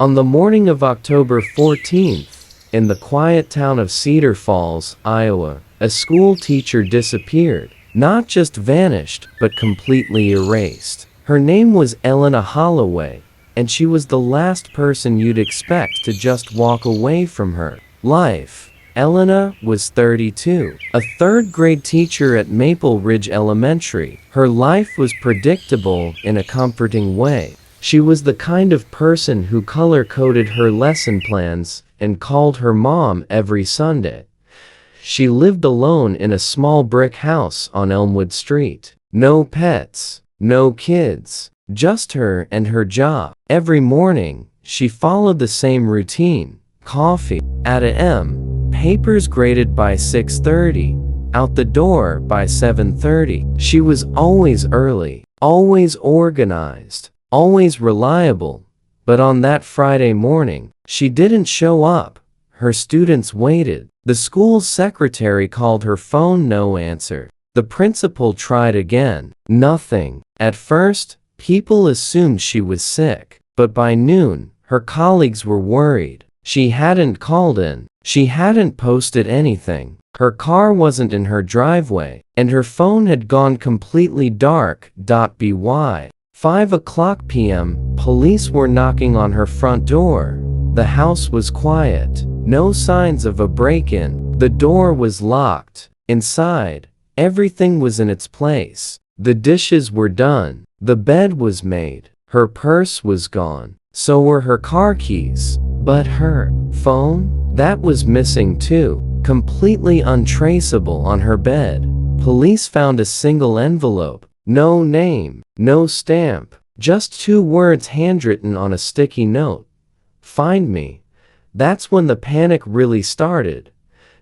On the morning of October 14th, in the quiet town of Cedar Falls, Iowa, a school teacher disappeared. Not just vanished, but completely erased. Her name was Elena Holloway, and she was the last person you'd expect to just walk away from her life. Elena was 32, a third-grade teacher at Maple Ridge Elementary. Her life was predictable in a comforting way. She was the kind of person who color-coded her lesson plans and called her mom every Sunday. She lived alone in a small brick house on Elmwood Street. No pets, no kids, just her and her job. Every morning, she followed the same routine. Coffee at a.m., papers graded by 6:30, out the door by 7:30. She was always early, always organized, always reliable. But on that Friday morning, she didn't show up. Her students waited. The school's secretary called her phone, no answer. The principal tried again. Nothing. At first, people assumed she was sick. But by noon, her colleagues were worried. She hadn't called in. She hadn't posted anything. Her car wasn't in her driveway. And her phone had gone completely dark. By 5:00 p.m., police were knocking on her front door. The house was quiet. No signs of a break-in. The door was locked. Inside, everything was in its place. The dishes were done. The bed was made. Her purse was gone. So were her car keys. But her phone? That was missing too. Completely untraceable on her bed. Police found a single envelope. No name, no stamp. Just 2 words handwritten on a sticky note. Find me. That's when the panic really started.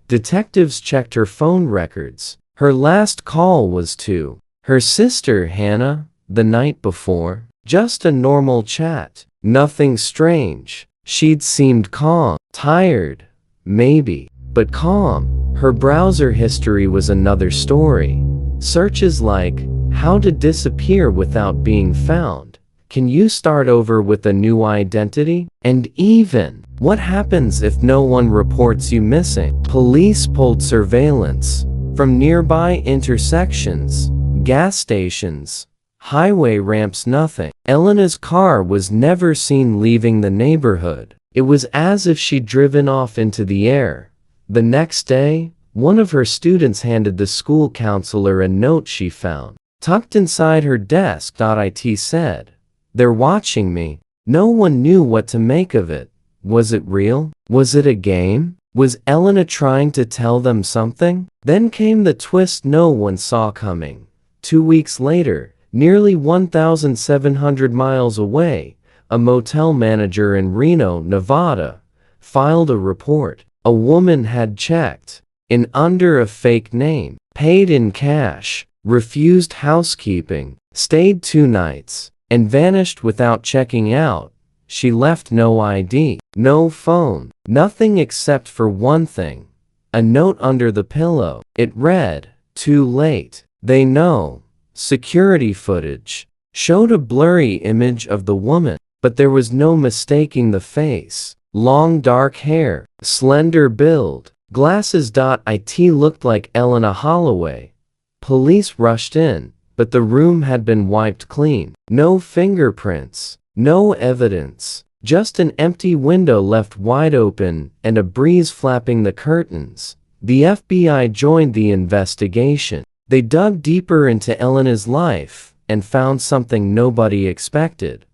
Detectives checked her phone records. Her last call was to her sister Hannah the night before. Just a normal chat. Nothing strange. She'd seemed calm, tired, maybe, but calm. Her browser history was another story. Searches like, how to disappear without being found. Can you start over with a new identity? And even, what happens if no one reports you missing? Police pulled surveillance from nearby intersections, gas stations, highway ramps, nothing. Elena's car was never seen leaving the neighborhood. It was as if she'd driven off into the air. The next day, one of her students handed the school counselor a note she found. Tucked inside her desk. It said, "They're watching me." No one knew what to make of it. Was it real? Was it a game? Was Elena trying to tell them something? Then came the twist no one saw coming. 2 weeks later, nearly 1,700 miles away, a motel manager in Reno, Nevada, filed a report. A woman had checked in under a fake name, paid in cash, refused housekeeping, stayed 2 nights, and vanished without checking out. She left no ID, no phone, nothing except for one thing. A note under the pillow. It read, "Too late. They know." Security footage showed a blurry image of the woman, but there was no mistaking the face. Long dark hair, slender build, glasses. It looked like Elena Holloway. Police rushed in, but the room had been wiped clean. No fingerprints, no evidence, just an empty window left wide open and a breeze flapping the curtains. The FBI joined the investigation. They dug deeper into Elena's life and found something nobody expected.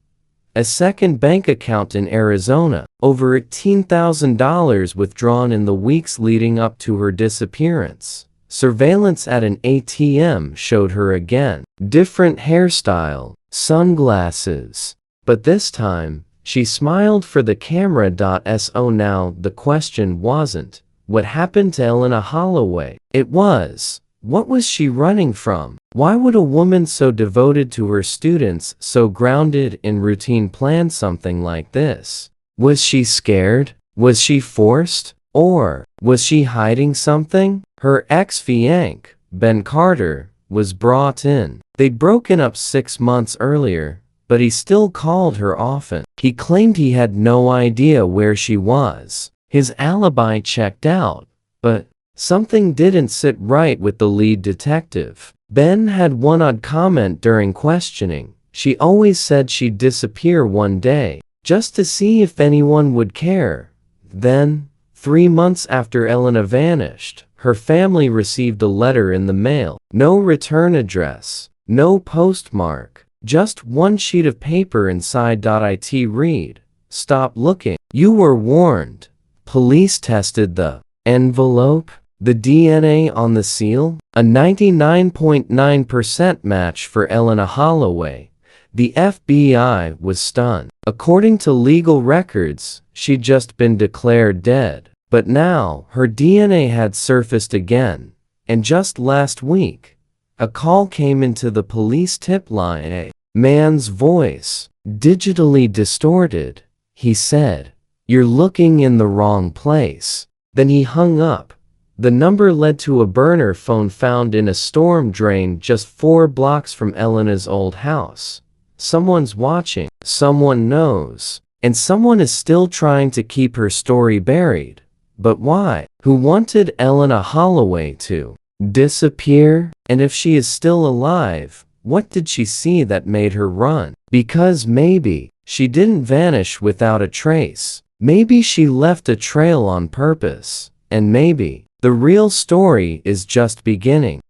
A second bank account in Arizona, over $18,000 withdrawn in the weeks leading up to her disappearance. Surveillance at an ATM showed her again. Different hairstyle, sunglasses. But this time, she smiled for the camera. So now the question wasn't, what happened to Elena Holloway? It was, what was she running from? Why would a woman so devoted to her students, so grounded in routine, plan something like this? Was she scared? Was she forced? Or was she hiding something? Her ex-fiancé, Ben Carter, was brought in. They'd broken up 6 months earlier, but he still called her often. He claimed he had no idea where she was. His alibi checked out, but something didn't sit right with the lead detective. Ben had one odd comment during questioning. She always said she'd disappear one day, just to see if anyone would care. Then, 3 months after Elena vanished, her family received a letter in the mail. No return address, no postmark, just one sheet of paper inside. It read, "Stop looking. You were warned." Police tested the envelope, the DNA on the seal, a 99.9% match for Elena Holloway. The FBI was stunned. According to legal records, she'd just been declared dead. But now, her DNA had surfaced again. And just last week, a call came into the police tip line. A man's voice, digitally distorted. He said, "You're looking in the wrong place." Then he hung up. The number led to a burner phone found in a storm drain just 4 blocks from Elena's old house. Someone's watching, someone knows, and someone is still trying to keep her story buried. But why? Who wanted Elena Holloway to disappear? And if she is still alive, what did she see that made her run? Because maybe she didn't vanish without a trace. Maybe she left a trail on purpose. And maybe the real story is just beginning.